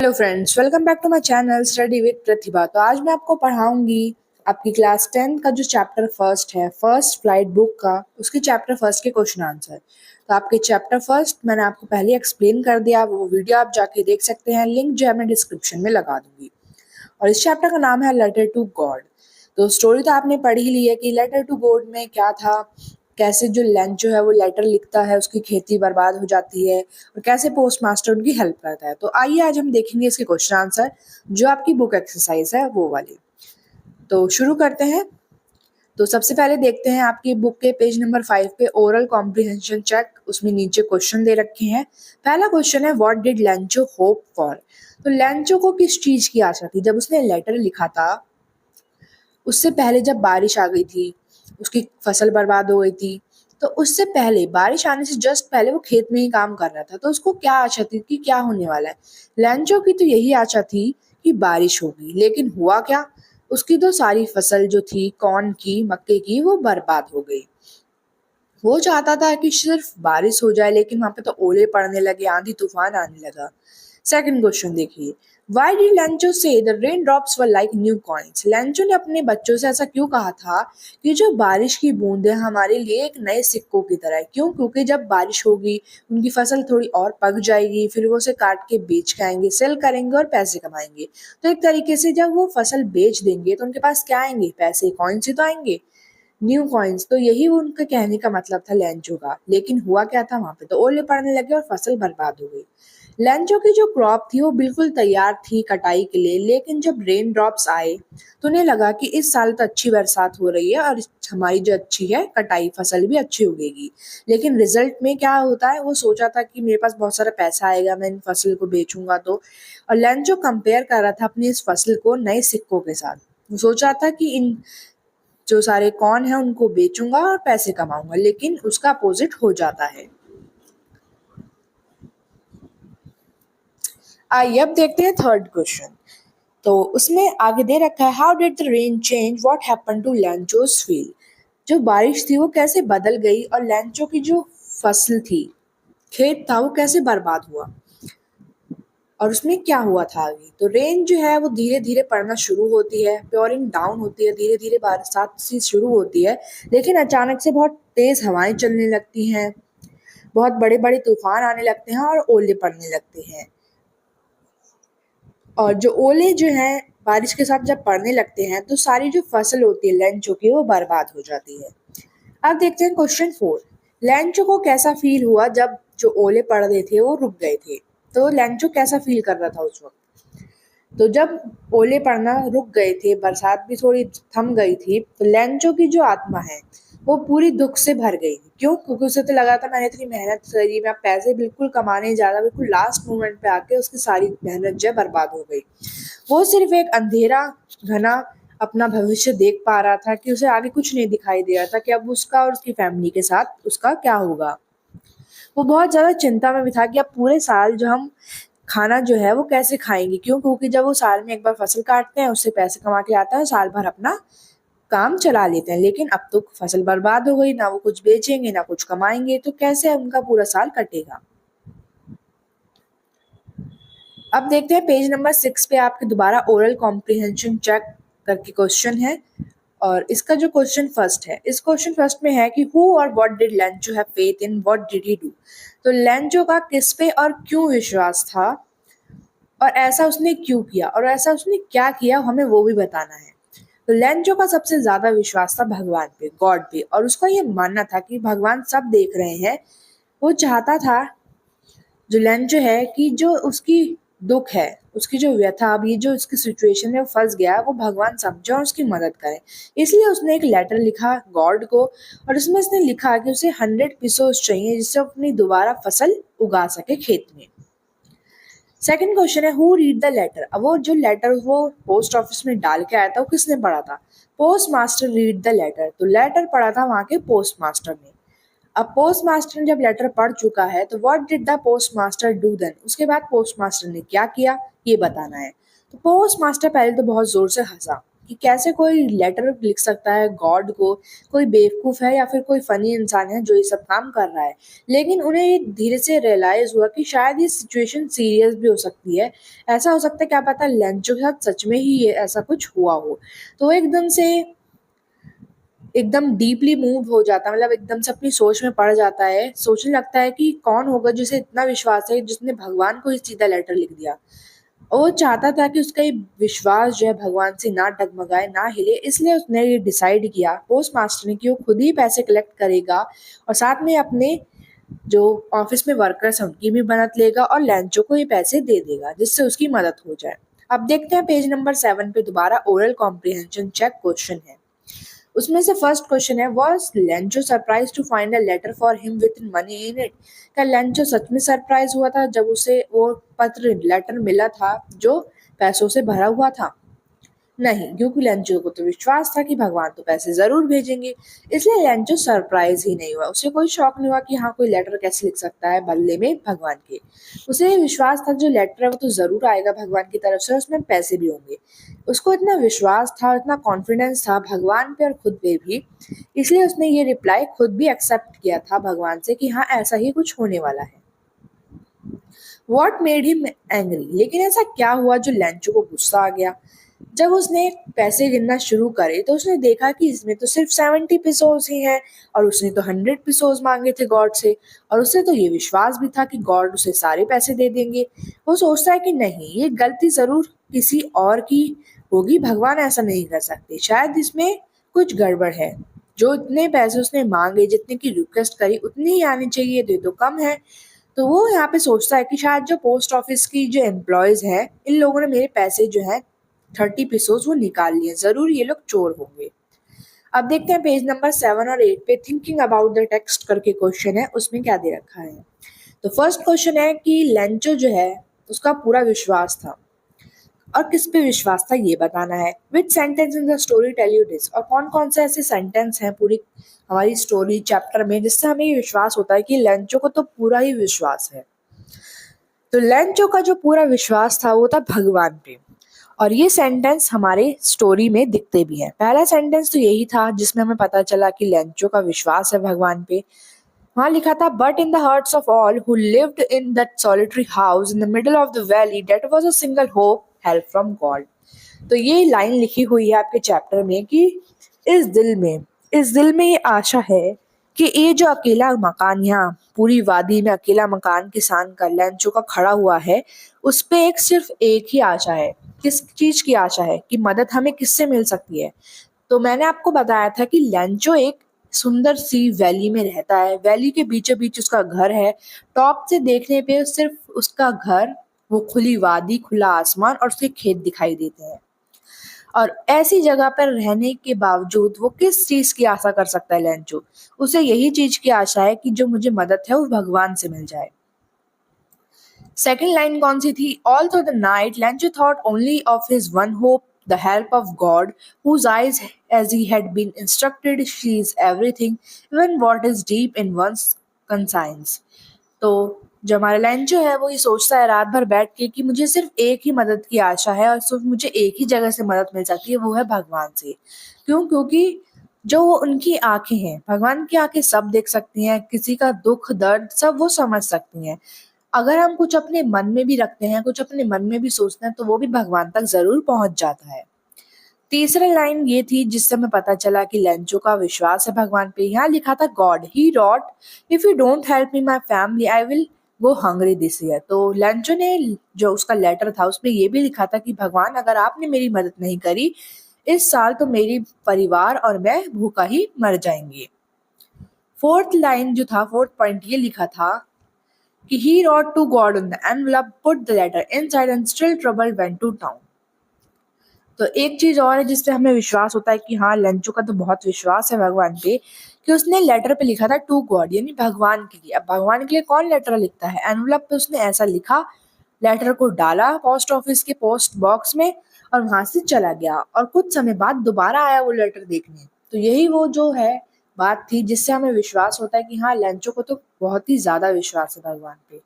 Hello friends, welcome back to my channel study with Pratibha. तो आज मैं आपको पढ़ाऊंगी आपकी क्लास 10 का जो चैप्टर फर्स्ट है, फर्स्ट फ्लाइट बुक का, उसके चैप्टर फर्स्ट के क्वेश्चन आंसर। तो आपके चैप्टर फर्स्ट मैंने आपको पहले एक्सप्लेन कर दिया, वो वीडियो आप जाके देख सकते हैं, लिंक जो है मैं डिस्क्रिप्शन में लगा दूंगी। और इस चैप्टर का नाम है लेटर टू गॉड। तो स्टोरी तो आपने पढ़ ही ली है कि लेटर टू गॉड में क्या था, कैसे जो लेंचो है वो लेटर लिखता है, उसकी खेती बर्बाद हो जाती है और कैसे पोस्ट मास्टर उनकी हेल्प करता है। तो आइए आज हम देखेंगे इसके क्वेश्चन आंसर जो आपकी बुक एक्सरसाइज है वो वाली। तो शुरू करते हैं। तो सबसे पहले देखते हैं आपकी बुक के पेज नंबर 5 पे ओरल कॉम्प्रिहेंशन चेक, उसमें नीचे क्वेश्चन दे रखे हैं। पहला क्वेश्चन है what did Lencho hope for. तो लेंचो को किस चीज की आशा थी जब उसने लेटर लिखा था? उससे पहले जब बारिश आ गई थी, उसकी फसल बर्बाद हो गई थी, तो उससे पहले बारिश आने से जस्ट पहले वो खेत में ही काम कर रहा था। तो उसको क्या आशा थी कि क्या होने वाला है? लैंचो की तो यही आशा थी कि बारिश होगी, लेकिन हुआ क्या? उसकी तो सारी फसल जो थी कॉर्न की, मक्के की, वो बर्बाद हो गई। वो चाहता था कि सिर्फ बारिश हो जाए, लेकिन वहां पे तो ओले पड़ने लगे, आंधी तूफान आने लगा। सेकंड क्वेश्चन देखिए, वाई डिड लेंचो से the rain drops were like new coins. Lencho ने अपने बच्चों से ऐसा क्यों कहा था कि जो बारिश की बूंदें हमारे लिए एक नए सिक्कों की तरह है? क्यों? क्योंकि जब बारिश होगी उनकी फसल थोड़ी और पक जाएगी, फिर वो उसे काट के बेच के आएंगे, सेल करेंगे और पैसे कमाएंगे। तो एक तरीके से जब वो फसल बेच देंगे तो उनके पास क्या आएंगे? पैसे, कॉइन्स ही तो आएंगे, न्यू कॉइन्स। तो यही वो उनका कहने का मतलब था लेंचो का। लेकिन हुआ क्या था, वहां पे तो ओले पड़ने लगे और फसल बर्बाद हो गई। लेंचो की जो क्रॉप थी वो बिल्कुल तैयार थी कटाई के लिए, लेकिन जब रेन ड्रॉप्स आए तो उन्हें लगा कि इस साल तो अच्छी बरसात हो रही है और हमारी जो अच्छी है कटाई, फसल भी अच्छी उगेगी। लेकिन रिजल्ट में क्या होता है, वो सोचा था कि मेरे पास बहुत सारा पैसा आएगा, मैं इन फसल को बेचूंगा तो। और लेंचो कंपेयर कर रहा था अपनी इस फसल को नए सिक्कों के साथ। वो सोच रहा था कि इन जो सारे कॉर्न है उनको बेचूंगा और पैसे कमाऊंगा, लेकिन उसका अपोजिट हो जाता है। आइए अब देखते हैं थर्ड क्वेश्चन। तो उसमें आगे दे रखा है how did the rain change what happened to Lencho's field. जो बारिश थी वो कैसे बदल गई और लेंचो की जो फसल थी, खेत था, वो कैसे बर्बाद हुआ और उसमें क्या हुआ था आगे। तो रेन जो है वो धीरे धीरे पड़ना शुरू होती है, प्योरिंग डाउन होती है, धीरे धीरे बरसात सी शुरू होती है, लेकिन अचानक से बहुत तेज हवाएं चलने लगती हैं, बहुत बड़े बड़े तूफान आने लगते हैं और ओले पड़ने लगते हैं। और जो ओले जो हैं बारिश के साथ जब पड़ने लगते हैं तो सारी जो फसल होती है लेंचो की वो बर्बाद हो जाती है। अब देखते हैं क्वेश्चन 4। लेंचो को कैसा फील हुआ जब जो ओले पड़ रहे थे वो रुक गए थे? तो लेंचो कैसा फील कर रहा था उस वक्त? तो जब ओले पड़ना रुक गए थे, बरसात भी थोड़ी थम गई थी, तो लेंचो की जो आत्मा है वो पूरी दुख से भर गई। क्यों? क्योंकि उसे तो लगा था मैंने इतनी मेहनत करी, मैं पैसे बिल्कुल कमाने जा रहा, बिल्कुल लास्ट मोमेंट पे आके उसकी सारी मेहनत जो है बर्बाद हो गई। वो सिर्फ एक अंधेरा घना अपना भविष्य देख पा रहा था कि उसे आगे कुछ नहीं दिखाई दे रहा था कि अब उसका और उसकी फैमिली के साथ उसका क्या होगा। वो बहुत ज्यादा चिंता में भी था कि अब पूरे साल जो हम खाना जो है वो कैसे खाएंगे। क्यों? क्योंकि जब वो साल में एक बार फसल काटते हैं, उससे पैसे कमा के आता है, साल भर अपना काम चला लेते हैं। लेकिन अब तो फसल बर्बाद हो गई, ना वो कुछ बेचेंगे ना कुछ कमाएंगे, तो कैसे उनका पूरा साल कटेगा। अब देखते हैं पेज नंबर 6 पे आपके दोबारा ओरल कॉम्प्रिहेंशन चेक करके क्वेश्चन है। और इसका जो क्वेश्चन फर्स्ट है, इस क्वेश्चन फर्स्ट में है कि हु और what did Lencho have faith in, what did he do. तो लेंचो का किस पे और क्यों विश्वास था और ऐसा उसने क्यों किया और ऐसा उसने क्या किया, हमें वो भी बताना है। तो लेंचो का सबसे ज्यादा विश्वास था भगवान पे, गॉड पे, और उसका ये मानना था कि भगवान सब देख रहे हैं। वो चाहता था जो लेंचो है कि जो उसकी दुख है, उसकी जो व्यथा, अब ये जो उसकी सिचुएशन में फंस गया है, वो भगवान समझे और उसकी मदद करे। इसलिए उसने एक लेटर लिखा गॉड को, और उसमें उसने लिखा कि उसे 100 पिसोस चाहिए जिससे अपनी दोबारा फसल उगा सके खेत में। सेकंड क्वेश्चन है हु रीड द लेटर। अब वो जो लेटर वो पोस्ट ऑफिस में डाल के आया था वो किसने पढ़ा था? Post master read the letter. तो लेटर पढ़ा था वहां के पोस्ट मास्टर ने। अब पोस्ट मास्टर ने जब लेटर पढ़ चुका है तो what did the post master do then. उसके बाद पोस्ट मास्टर ने क्या किया ये बताना है। तो पोस्ट मास्टर पहले तो बहुत जोर से हंसा कि कैसे कोई लेटर लिख सकता है गॉड को, कोई बेवकूफ़ है या फिर कोई फ़नी इंसान है जो ये सब काम कर रहा है। लेकिन उन्हें ये धीरे से रियलाइज़ हुआ कि शायद ये सिचुएशन सीरियस भी हो सकती है। ऐसा हो सकता है, क्या पता लेंचो के साथ सच में ही ये ऐसा कुछ हुआ हो। तो वो एकदम डीपली मूव हो जाता है, मतलब एकदम से अपनी सोच में पड़ जाता है। सोचने लगता है कि कौन होगा जिसे इतना विश्वास है जिसने भगवान को ही सीधा लेटर लिख दिया। और वो चाहता था कि उसका ये विश्वास जो है भगवान से ना डगमगाए, ना हिले, इसलिए उसने ये डिसाइड किया पोस्ट मास्टर ने कि वो खुद ही पैसे कलेक्ट करेगा और साथ में अपने जो ऑफिस में वर्कर्स हैं उनकी भी मदद लेगा और लैंचो को ये पैसे दे देगा जिससे उसकी मदद हो जाए। अब देखते हैं पेज नंबर 7 पे दोबारा ओरल कॉम्प्रिहेंशन चेक क्वेश्चन है। उसमें से फर्स्ट क्वेश्चन है, was Lencho surprise to find a letter for him with money in it? क्या लेंचो सच में सरप्राइज हुआ था जब उसे वो पत्र लेटर मिला था जो पैसों से भरा हुआ था? नहीं, क्योंकि लेंचो को तो विश्वास था कि भगवान तो पैसे जरूर भेजेंगे, इसलिए लेंचो सरप्राइज ही नहीं हुआ। उसे कोई शौक नहीं हुआ कि हाँ कोई लेटर कैसे लिख सकता है बदले में भगवान के। उसे विश्वास था जो लेटर है वो तो जरूर आएगा भगवान की तरफ से, उसमें पैसे भी होंगे। उसको इतना विश्वास था, इतना कॉन्फिडेंस था भगवान पे और खुद पे भी, इसलिए उसने ये रिप्लाई खुद भी एक्सेप्ट किया था भगवान से कि हाँ ऐसा ही कुछ होने वाला है। What made him angry? लेकिन ऐसा क्या हुआ जो लेंचो को गुस्सा आ गया? जब उसने पैसे गिनना शुरू करे तो उसने देखा कि इसमें तो सिर्फ 70 पिसोस ही हैं और उसने तो 100 पिसोस मांगे थे गॉड से, और उसे तो ये विश्वास भी था कि गॉड उसे सारे पैसे दे देंगे। वो सोचता है कि नहीं, ये गलती जरूर किसी और की होगी, भगवान ऐसा नहीं कर सकते, शायद इसमें कुछ गड़बड़ है। जो इतने पैसे उसने मांगे, जितने की रिक्वेस्ट करी उतनी ही आनी चाहिए, दे तो कम है। तो वो यहाँ पे सोचता है कि शायद जो पोस्ट ऑफिस की जो एम्प्लॉयज हैं इन लोगों ने मेरे पैसे जो है 30 पिसोस वो निकाल लिए, जरूर ये लोग चोर होंगे। अब देखते हैं पेज नंबर 7 और 8 पे थिंकिंग अबाउट द टेक्स्ट करके क्वेश्चन है, उसमें क्या दे रखा है। तो फर्स्ट क्वेश्चन है कि लेंचो जो है उसका पूरा विश्वास था, और किस पे विश्वास था ये बताना है। Which sentence in the story tell you this? और कौन कौन से ऐसे सेंटेंस हैं पूरी हमारी स्टोरी चैप्टर में जिससे हमें ये विश्वास होता है कि लेंचो को तो पूरा ही विश्वास है। तो लेंचो का जो पूरा विश्वास था वो था भगवान पे, और ये सेंटेंस हमारे स्टोरी में दिखते भी हैं। पहला सेंटेंस तो यही था जिसमें हमें पता चला कि लेंचो का विश्वास है भगवान पे। वहां लिखा था, but in the hearts of all who lived in that solitary house in the middle of the valley that was a single hope, help from God. तो ये लाइन लिखी हुई है आपके चैप्टर में कि इस दिल में ये आशा है कि ये जो अकेला मकान, यहाँ पूरी वादी में अकेला मकान किसान का लेंचो का खड़ा हुआ है, उस पे सिर्फ एक ही आशा है। किस चीज की आशा है? कि मदद हमें किससे मिल सकती है। तो मैंने आपको बताया था कि लेंचो एक सुंदर सी वैली में रहता है, वैली के बीचों बीच उसका घर है। टॉप से देखने पे सिर्फ उसका घर, वो खुली वादी, खुला आसमान और उसके खेत दिखाई देते हैं। और ऐसी जगह पर रहने के बावजूद वो किस चीज की आशा कर सकता है लेंचो? उसे यही चीज की आशा है कि जो मुझे मदद है वो भगवान से मिल जाए। सेकंड लाइन कौन सी थी? All through the night Lencho thought only of his one hope, the help of God, whose eyes as he had been instructed sees everything, even what is deep in one's conscience। तो जो हमारा Lencho है वो ये सोचता है रात भर बैठ के कि मुझे सिर्फ एक ही मदद की आशा है और सिर्फ मुझे एक ही जगह से मदद मिल सकती है, वो है भगवान से। क्यों? क्योंकि जो वो उनकी आंखें हैं, भगवान की आंखें सब देख सकती हैं, किसी का दुख दर्द सब वो समझ सकती हैं। अगर हम कुछ अपने मन में भी रखते हैं, कुछ अपने मन में भी सोचते हैं, तो वो भी भगवान तक जरूर पहुंच जाता है। तीसरा लाइन ये थी जिससे हमें पता चला कि लेंचो का विश्वास है भगवान पे। यहाँ लिखा था, God he wrote, if you don't help me my family I will go hungry this year. तो लेंचो ने जो उसका लेटर था उसमें ये भी लिखा था कि भगवान अगर आपने मेरी मदद नहीं करी इस साल तो मेरी परिवार और मैं भूखा ही मर जाएंगे। फोर्थ लाइन जो था, फोर्थ पॉइंट ये लिखा था कि he wrote to God on the envelope, put the letter inside and still trouble went to town। तो एक चीज और है जिससे हमें विश्वास होता है कि हाँ लेंचो का तो बहुत विश्वास है भगवान पे, कि उसने लेटर पे लिखा था टू गॉड, यानी भगवान के लिए। अब भगवान के लिए कौन लेटर लिखता है? एनवलप पे उसने ऐसा लिखा, लेटर को डाला पोस्ट ऑफिस के पोस्ट बॉक्स में और वहां से चला गया, और कुछ समय बाद दोबारा आया वो लेटर देखने। तो यही वो जो है बात थी जिससे हमें विश्वास होता है कि हाँ लेंचो को तो बहुत ही ज्यादा विश्वास है भगवान पे।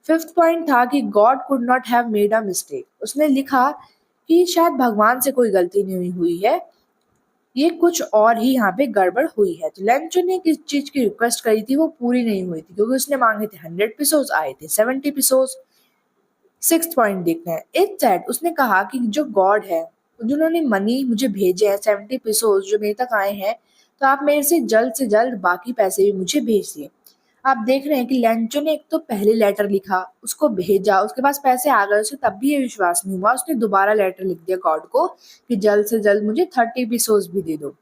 फिफ्थ पॉइंट था कि God could not have made a mistake. उसने लिखा कि शायद भगवान से कोई गलती नहीं हुई है, ये कुछ और ही यहाँ पे गड़बड़ हुई है। तो लेंचो ने किस चीज की रिक्वेस्ट करी थी वो पूरी नहीं हुई थी, क्योंकि उसने मांगे थे 100 पीसोस, आए थे 70 पीसोस। सिक्स्थ पॉइंट देखते हैं। इट सेड, उसने कहा कि जो गॉड है, जिन्होंने मनी मुझे भेजे हैं 70 पीसोस जो मेरे तक आए हैं, तो आप मेरे से जल्द बाकी पैसे भी मुझे भेज दिए। आप देख रहे हैं कि लेंचो ने एक तो पहले लेटर लिखा, उसको भेजा, उसके पास पैसे आ गए, उसे तब भी ये विश्वास नहीं हुआ, उसने दोबारा लेटर लिख दिया गॉड को कि जल्द से जल्द मुझे 30 पीसोस भी दे दो,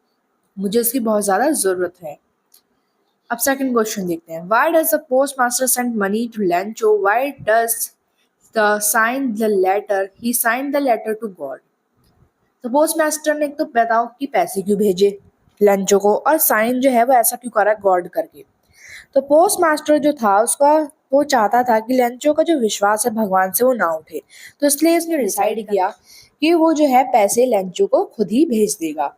मुझे इसकी बहुत ज्यादा जरूरत है। अब सेकंड क्वेश्चन देखते हैं। Why does the post master send money to Lencho, why does the sign the letter, he sign the letter to God. तो पोस्ट मास्टर ने एक तो बताओ कि पैसे क्यों भेजे लेंचो को, और साइन जो है वो ऐसा क्यों करा गॉड करके। तो पोस्ट मास्टर जो था उसका, वो चाहता था कि लेंचो का जो विश्वास है भगवान से वो ना उठे, तो इसलिए उसने डिसाइड किया कि वो जो है पैसे लेंचो को खुद ही भेज देगा।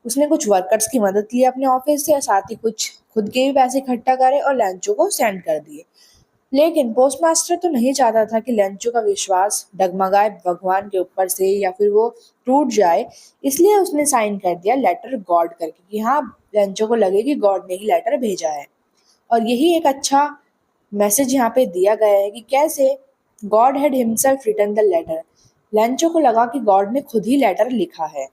उसने कुछ वर्कर्स की मदद ली अपने ऑफिस से, साथ ही कुछ खुद के भी पैसे इकट्ठा करे और लेंचो को सेंड कर दिए। लेकिन पोस्टमास्टर तो नहीं चाहता था कि लेंचो का विश्वास डगमगाए भगवान के ऊपर से या फिर वो टूट जाए, इसलिए उसने साइन कर दिया लेटर गॉड करके कि हाँ, लेंचो को लगे कि गॉड ने ही लेटर भेजा है। और यही एक अच्छा मैसेज यहाँ पे दिया गया है कि कैसे God had himself written the letter. Lencho को लगा कि गॉड ने खुद ही लेटर लिखा है।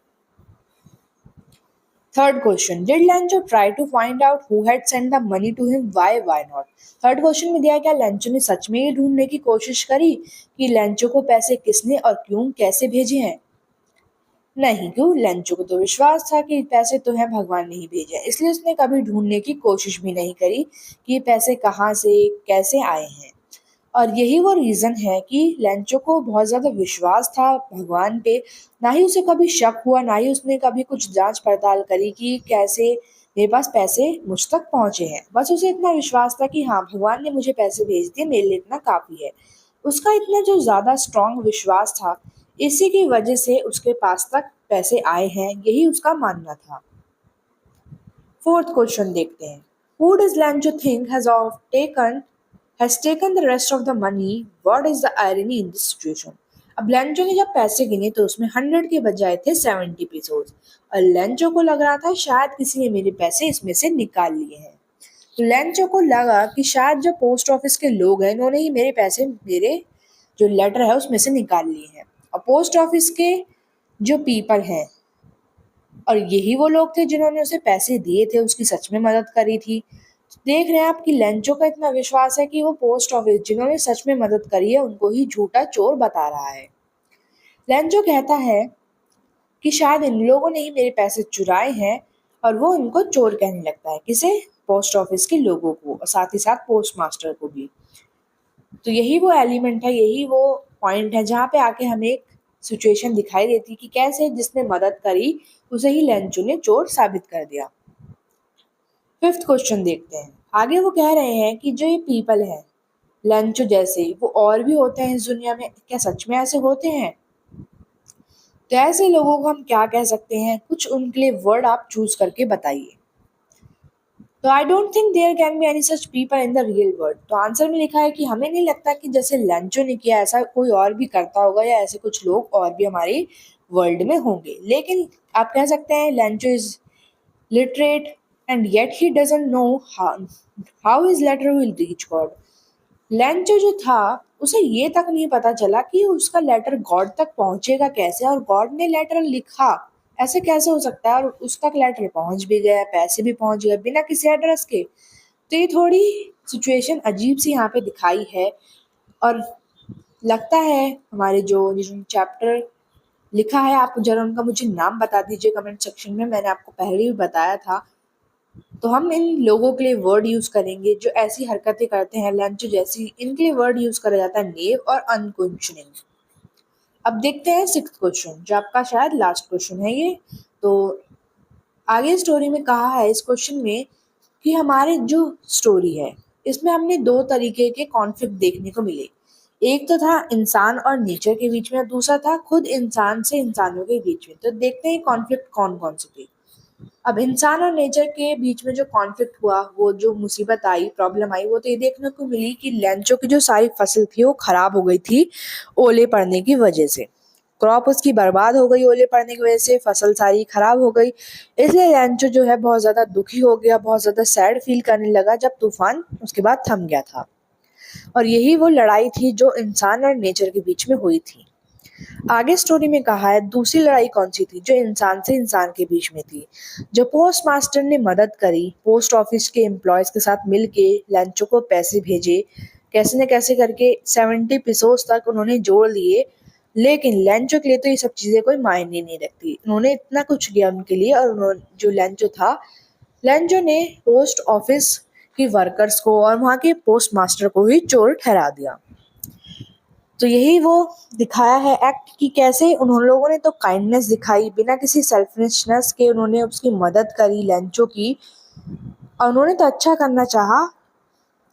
Third question, did Lencho try to find out who had send the money to him, why not. Third question में दिया क्या लेंचो ने सच में ही ढूंढने की कोशिश करी कि लेंचो को पैसे किसने और क्यों कैसे भेजे हैं। नहीं, क्यों, लेंचो को तो विश्वास था कि पैसे तो हैं भगवान ने ही भेजे हैं, इसलिए उसने कभी ढूंढने की कोशिश भी नहीं करी कि ये पैसे कहाँ से कैसे आए हैं। और यही वो रीजन है कि लेंचो को बहुत ज्यादा विश्वास था भगवान पे, ना ही उसे कभी शक हुआ, ना ही उसने कभी कुछ जांच पड़ताल करी कि कैसे मेरे पास पैसे मुझ तक पहुंचे हैं। बस उसे इतना विश्वास था कि हाँ, भगवान ने मुझे पैसे भेज दिए, मेरे लिए इतना काफी है। उसका इतना जो ज्यादा स्ट्रांग विश्वास था, इसी की वजह से उसके पास तक पैसे आए हैं, यही उसका मानना था। फोर्थ क्वेश्चन देखते हैं। Who does Lancho think has taken the rest of the money? What is the irony in this situation? अब लेंचो ने जब पैसे गिने तो उसमें 100 के बजाय थे 70 पीसोस, और लेंचो को लग रहा था शायद किसी ने मेरे पैसे इसमें से निकाल लिए हैं। तो लेंचो को लगा कि शायद जो पोस्ट ऑफिस के लोग हैं इन्होंने ही मेरे पैसे, मेरे जो लेटर है उसमें से निकाल लिए हैं। और पोस्ट ऑफिस के जो पीपल हैं, और यही वो लोग थे जिन्होंने उसे पैसे दिए थे, उसकी सच में मदद करी थी। देख रहे हैं आप कि लेंचो का इतना विश्वास है कि वो पोस्ट ऑफिस जिन्होंने सच में मदद करी है उनको ही झूठा चोर बता रहा है। लेंचो कहता है कि शायद इन लोगों ने ही मेरे पैसे चुराए हैं, और वो उनको चोर कहने लगता है। किसे? पोस्ट ऑफिस के लोगों को, और साथ ही साथ पोस्ट मास्टर को भी। तो यही वो एलिमेंट है, यही वो पॉइंट है जहाँ पे आके हमें एक सिचुएशन दिखाई देती कि कैसे जिसने मदद करी उसे ही लेंचो ने चोर साबित कर दिया। फिफ्थ क्वेश्चन देखते हैं। आगे वो कह रहे हैं कि जो ये पीपल है लेंचो जैसे, वो और भी होते हैं इस दुनिया में, क्या सच में ऐसे होते हैं? तो ऐसे लोगों को हम क्या कह सकते हैं, कुछ उनके लिए वर्ड आप चूज करके बताइए। तो I don't think there can be any such people in the real world. तो आंसर में लिखा है कि हमें नहीं लगता कि जैसे लेंचो ने किया ऐसा कोई और भी करता होगा, या ऐसे कुछ लोग और भी हमारे वर्ल्ड में होंगे। लेकिन आप कह सकते हैं Lencho is literate and yet he doesn't know how his letter will reach God. Lencho जो था उसे ये तक नहीं पता चला कि उसका लेटर गॉड तक पहुंचेगा कैसे, और गॉड ने लेटर लिखा ऐसे कैसे हो सकता है, और उस तक लेटर पहुंच भी गया, पैसे भी पहुंच गए बिना किसी एड्रेस के। तो ये थोड़ी सिचुएशन अजीब सी यहाँ पे दिखाई है। और लगता है हमारे जो चैप्टर लिखा है, आप जरा उनका मुझे नाम बता दीजिए कमेंट सेक्शन में, मैंने आपको पहले भी बताया था। तो हम इन लोगों के लिए वर्ड यूज करेंगे जो ऐसी हरकतें करते हैं लेंचो जैसी, इनके लिए वर्ड यूज करा जाता है नेव और अनक्वेश्चनिंग। अब देखते हैं सिक्स्थ क्वेश्चन, जो आपका शायद लास्ट क्वेश्चन है ये। तो आगे स्टोरी में कहा है इस क्वेश्चन में कि हमारी जो स्टोरी है इसमें हमने दो तरीके के कॉन्फ्लिक्ट देखने को मिले। एक तो था इंसान और नेचर के बीच में, और दूसरा था खुद इंसान से इंसानों के बीच में। तो देखते हैं कॉन्फ्लिक्ट कौन कौन से थे। अब इंसान और नेचर के बीच में जो कॉन्फ्लिक्ट हुआ, वो जो मुसीबत आई, प्रॉब्लम आई, वो तो ये देखने को मिली कि लेंचो की जो सारी फसल थी वो खराब हो गई थी ओले पड़ने की वजह से। क्रॉप उसकी बर्बाद हो गई ओले पड़ने की वजह से, फसल सारी खराब हो गई। इसलिए लैंचो जो है बहुत ज़्यादा दुखी हो गया, बहुत ज़्यादा सैड फील करने लगा जब तूफान उसके बाद थम गया था। और यही वो लड़ाई थी जो इंसान और नेचर के बीच में हुई थी। आगे स्टोरी में कहा है दूसरी लड़ाई कौन सी थी, जो इंसान से इंसान के बीच में थी। जो पोस्ट मास्टर ने मदद करी, पोस्ट ऑफिस के एम्प्लॉयज के साथ मिलके लैंचो को पैसे भेजे, कैसे न कैसे करके 70 पिसोस तक उन्होंने जोड़ लिए। लेकिन लैंचो के लिए तो ये सब चीजें कोई मायने नहीं रखती। उन्होंने इतना कुछ किया उनके लिए, और उन्होंने जो लैंचो था, लैंचो ने पोस्ट ऑफिस की वर्कर्स को और वहाँ के पोस्ट मास्टर को ही चोर ठहरा दिया। तो यही वो दिखाया है एक्ट कि कैसे उन लोगों ने तो काइंडनेस दिखाई, बिना किसी सेल्फिशनेस के उन्होंने उसकी मदद करी लैंचो की, और उन्होंने तो अच्छा करना चाहा।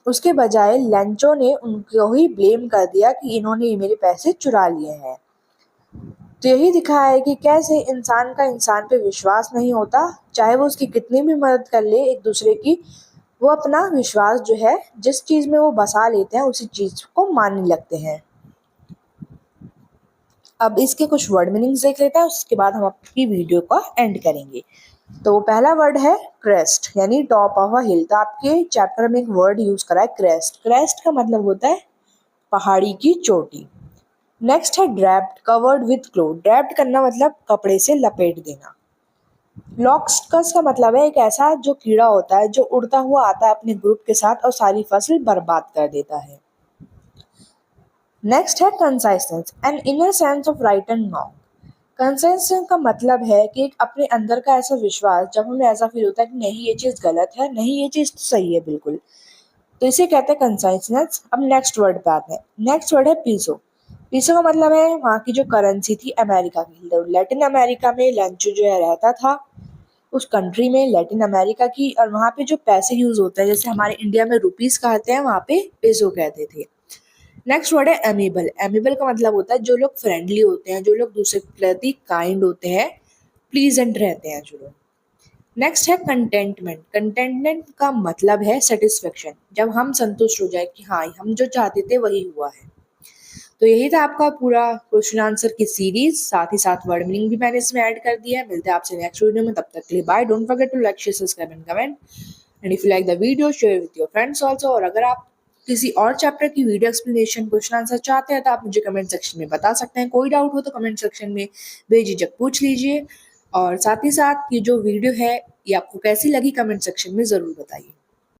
उसके बजाय लैंचो ने उनको ही ब्लेम कर दिया कि इन्होंने मेरे पैसे चुरा लिए हैं। तो यही दिखाया है कि कैसे इंसान का इंसान पे विश्वास नहीं होता, चाहे वो उसकी कितनी भी मदद कर ले एक दूसरे की, वो अपना विश्वास जो है जिस चीज़ में वो बसा लेते हैं उसी चीज़ को मानने लगते हैं। अब इसके कुछ वर्ड मीनिंग्स देख लेते हैं, उसके बाद हम अपनी वीडियो का एंड करेंगे। तो पहला वर्ड है क्रेस्ट, यानी टॉप ऑफ अ हिल। तो आपके चैप्टर में एक वर्ड यूज करा है क्रेस्ट। क्रेस्ट का मतलब होता है पहाड़ी की चोटी। नेक्स्ट है draped, covered with cloth. Draped करना मतलब कपड़े से लपेट देना। लॉक्स्टस का मतलब है एक ऐसा जो कीड़ा होता है जो उड़ता हुआ आता है अपने ग्रुप के साथ और सारी फसल बर्बाद कर देता है। नेक्स्ट है conscience, an inner sense of right and wrong. Conscience का मतलब है कि एक अपने अंदर का ऐसा विश्वास, जब हमें ऐसा फील होता है कि नहीं ये चीज़ गलत है, नहीं ये चीज़ सही है बिल्कुल, तो इसे कहते हैं कंसाइसेंस। अब नेक्स्ट वर्ड पे आते हैं। नेक्स्ट वर्ड है पीसो। पीसो का मतलब है वहाँ की जो करेंसी थी अमेरिका की। लैटिन अमेरिका में लैंचो जो है रहता था, उस कंट्री में लैटिन अमेरिका की, और वहाँ पे जो पैसे यूज होते हैं जैसे हमारे इंडिया में रुपीस कहते हैं, वहाँ पे पेसो कहते थे। नेक्स्ट वर्ड है एमिबल। एमिबल का मतलब होता है जो लोग फ्रेंडली होते हैं, जो लोग दूसरे के प्रति काइंड होते हैं, प्लीजेंट रहते हैं जो लोग। नेक्स्ट है कंटेंटमेंट। कंटेंटमेंट का मतलब है सेटिस्फेक्शन, जब हम संतुष्ट हो जाए कि हाँ हम जो चाहते थे वही हुआ है। तो यही था आपका पूरा क्वेश्चन आंसर की सीरीज, साथ ही साथ वर्ड मीनिंग भी मैंने इसमें ऐड कर दिया है। मिलते हैं आपसे नेक्स्ट वीडियो में, तब तक के लिए bye. Don't forget to like, share, subscribe and comment, and if you like the video share with your friends also. और अगर आप किसी और चैप्टर की वीडियो एक्सप्लेनेशन क्वेश्चन आंसर चाहते हैं तो आप मुझे कमेंट सेक्शन में बता सकते हैं। कोई डाउट हो तो कमेंट सेक्शन में बेझिझक पूछ लीजिए, और साथ ही साथ ये जो वीडियो है ये आपको कैसी लगी कमेंट सेक्शन में ज़रूर बताइए।